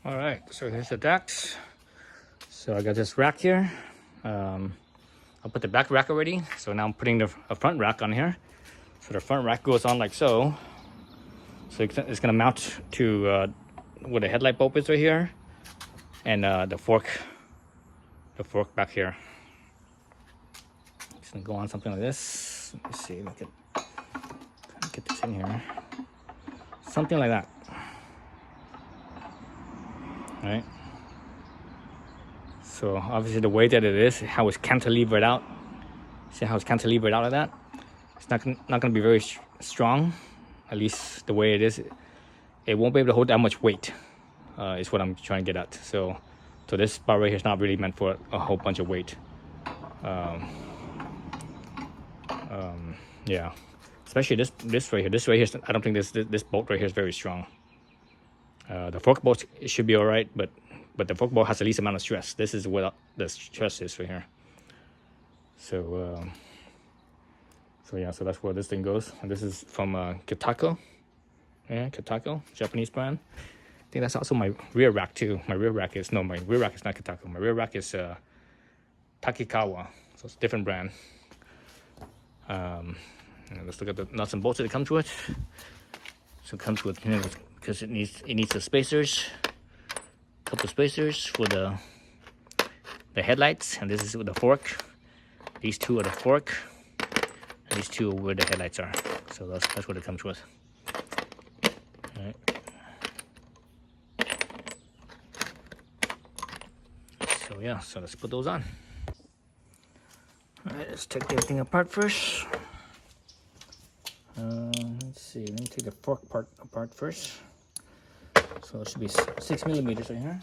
All right, so here's the Dax. So I got this rack here. I put the back rack already. So now I'm putting the front rack on here. So the front rack goes on like so. So it's gonna mount to where the headlight bulb is right here, and the fork back here. It's gonna go on something like this. Let me see if I can get this in here. Something like that. All right. So obviously the way that it is, how it's cantilevered out. See how it's cantilevered out like that? It's not gonna be very strong. At least the way it is, it won't be able to hold that much weight. Is what I'm trying to get at. So this bar right here is not really meant for a whole bunch of weight. Yeah, especially this right here. This right here, I don't think this bolt right here is very strong. The fork bolt should be all right, but the fork bolt has the least amount of stress. This is what the stress is right here. So yeah, so that's where this thing goes. And this is from Kitako. Yeah, Kitako, Japanese brand. I think that's also my rear rack too. My rear rack is not Kitako. My rear rack is Takikawa. So it's a different brand. Let's look at the nuts and bolts that comes with. So it comes with, because it needs the spacers, a couple of spacers for the headlights, and this is with the fork. These two are the fork, and these two are where the headlights are. So that's what it comes with. All right. So yeah, so let's put those on. All right, let's take everything apart first. Let's see, let me take the fork part apart first. So it should be 6 millimeters right here.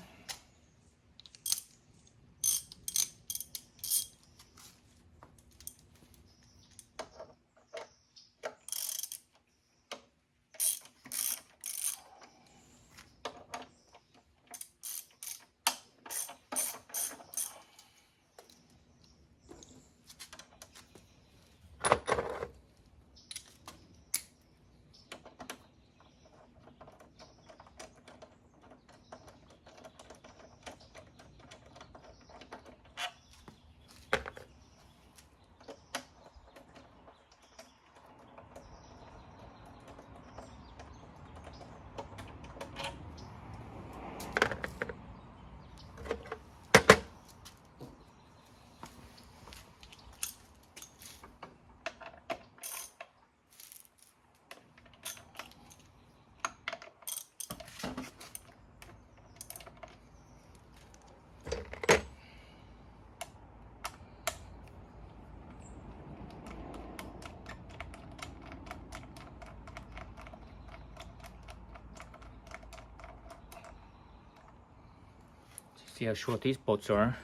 See how short these bolts are,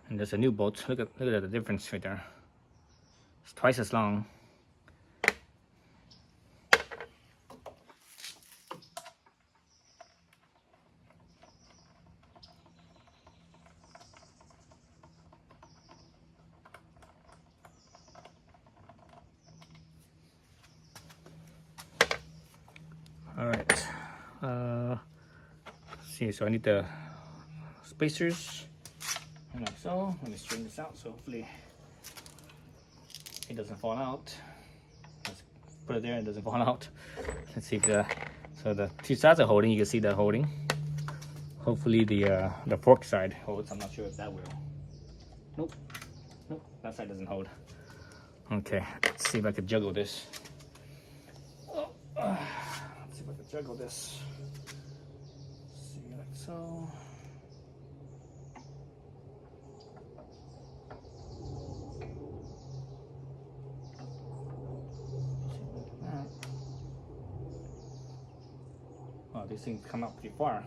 and there's a new bolt. Look at the difference right there. It's twice as long. All right. See, so I need the spacers, and like so. Let me straighten this out so hopefully it doesn't fall out. Let's put it there, it doesn't fall out. Let's see if so the two sides are holding. You can see that holding. Hopefully the fork side holds. I'm not sure if that will. Nope, that side doesn't hold. Okay, let's see if I can juggle this. Let's see if I can juggle this. See, like so. Oh, these things come out pretty far.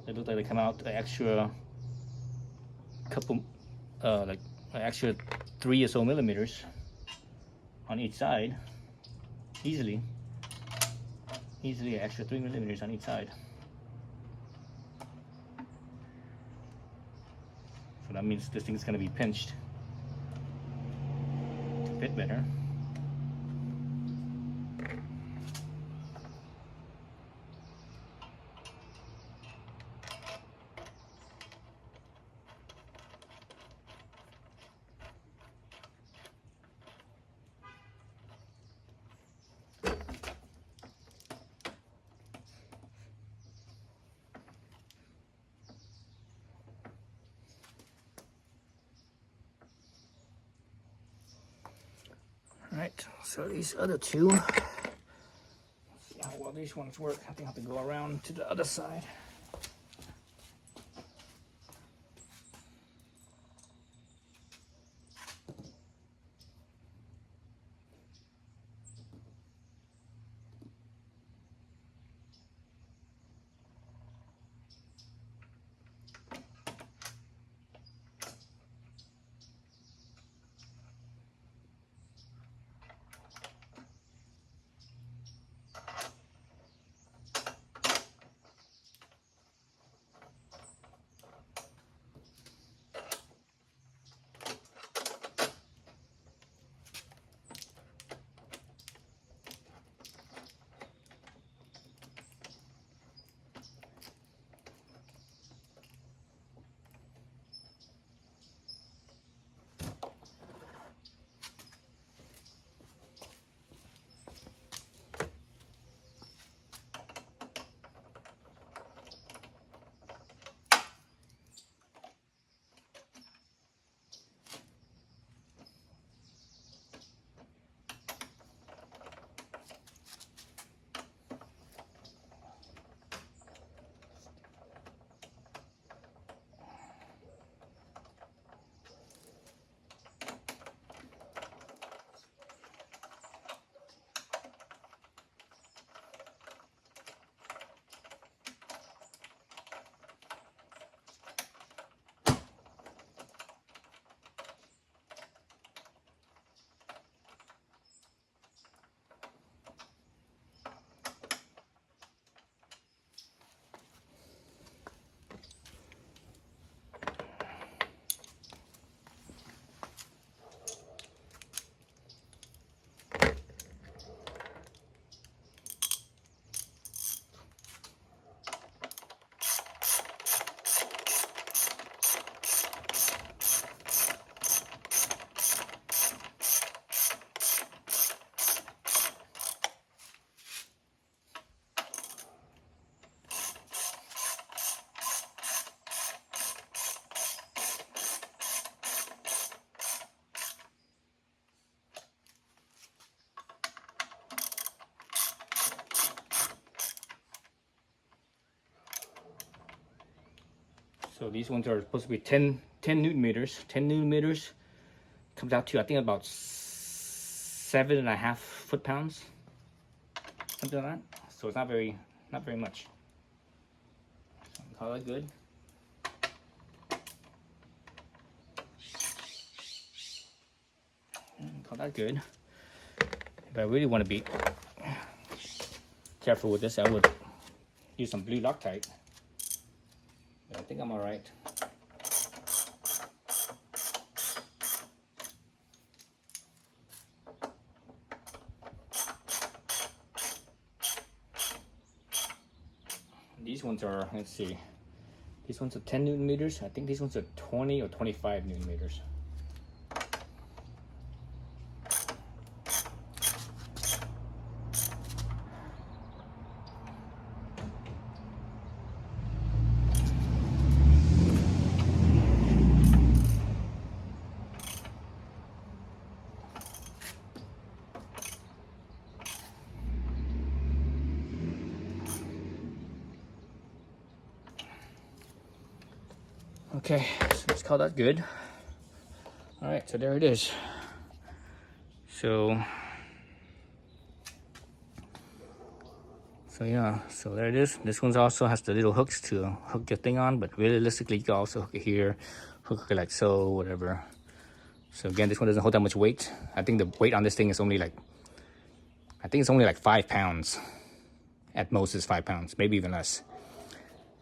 They look like they come out an extra couple, like an extra 3 or so millimeters on each side. Easily an extra 3 millimeters on each side. So that means this thing's gonna be pinched to fit better. right, so these other two, let's see how well these ones work. I think I have to go around to the other side. So these ones are supposed to be 10 Newton meters. 10 Newton meters comes out to, I think, about 7.5 foot-pounds, something like that. So it's not very much. Call that good. Call that good. If I really want to be careful with this, I would use some blue Loctite. But I think I'm all right. These ones are, let's see, these ones are 10 Newton meters. I think these ones are 20 or 25 Newton meters. Okay, so let's call that good. All right, so there it is. So yeah, so there it is. This one also has the little hooks to hook your thing on, but realistically, you can also hook it here, hook it like so, whatever. So again, this one doesn't hold that much weight. I think the weight on this thing is only like, I think it's only like 5 pounds. At most, it's 5 pounds, maybe even less.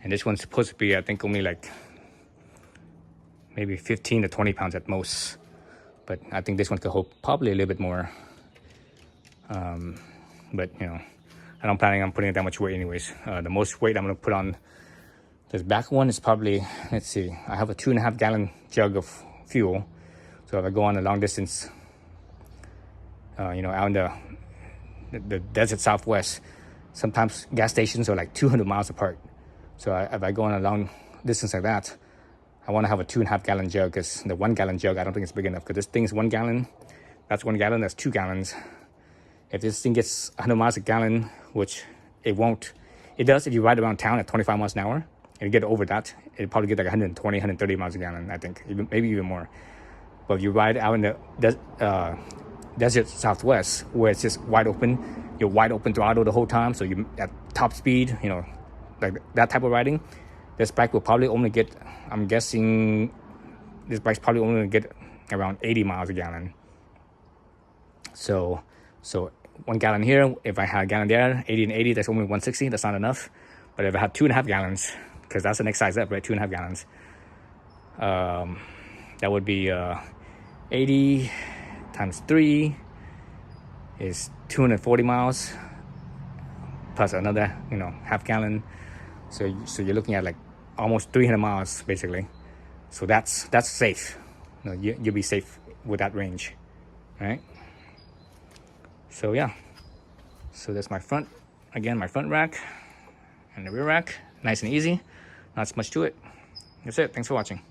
And this one's supposed to be, I think, only like maybe 15 to 20 pounds at most. But I think this one could hold probably a little bit more. But you know, I don't planning on putting it that much weight anyways. The most weight I'm gonna put on this back one is probably, let's see, I have a 2.5 gallon jug of fuel. So if I go on a long distance, you know, out in the desert Southwest, sometimes gas stations are like 200 miles apart. So if I go on a long distance like that, I want to have a 2.5 gallon jug, because the 1 gallon jug, I don't think it's big enough, because this thing is 1 gallon. That's 1 gallon. That's 2 gallons. If this thing gets 100 miles a gallon, which it won't, it does if you ride around town at 25 miles an hour, and you get over that, it'll probably get like 120, 130 miles a gallon, I think, maybe even more. But if you ride out in the desert Southwest, where it's just wide open, you're wide open throttle the whole time, so you at top speed, you know, like that type of riding, this bike will probably only get, I'm guessing, this bike's probably only going to get around 80 miles a gallon. So 1 gallon here, if I had a gallon there, 80 and 80, that's only 160, that's not enough. But if I had 2.5 gallons, because that's the next size up, right, 2.5 gallons, that would be 80 times 3 is 240 miles, plus another, you know, half gallon. So you're looking at like almost 300 miles, basically. So that's safe. You know, you'll be safe with that range, right? So yeah, so that's my front, again, my front rack and the rear rack, nice and easy, not much to it. That's it. Thanks for watching.